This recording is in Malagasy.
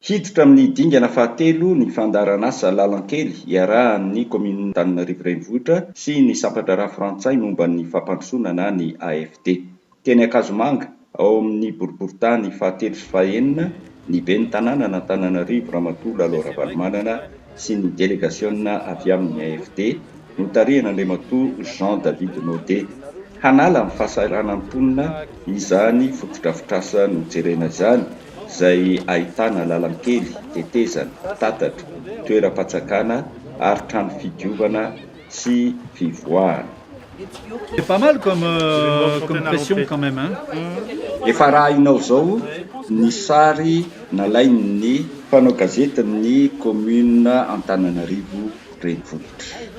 Hiditra amin'ny dingana fahatelo ny fandaran'asa lalankely iarahan'ny komina Antananarivo renivohitra sy ny sampatra ra frantsay momba ny fampandrosoana na ny AFD. Teny Akazomanga ao amin'ny boriboritany fahatelo sy fahaenina ny ben'ny tanàna n'Antananarivo Ramatoa Lalo Ravalomanana sy ny delegasiona avy amin'ny AFD no tarihana Andriamatoa Jean David Nodé hanala amin'ny fahasahiranam-ponina izany fotodrafitrasa nojerena izany izay ahitana lalankely, tetezana, tatatra, toeram-patsakana ary trano fidiovana sy fivoahana. C'est pas mal comme pression quand même, hein? Efa raha inao zao ny sary nalain'ny mpanao gazetin'ny komina Antananarivo renivohitra.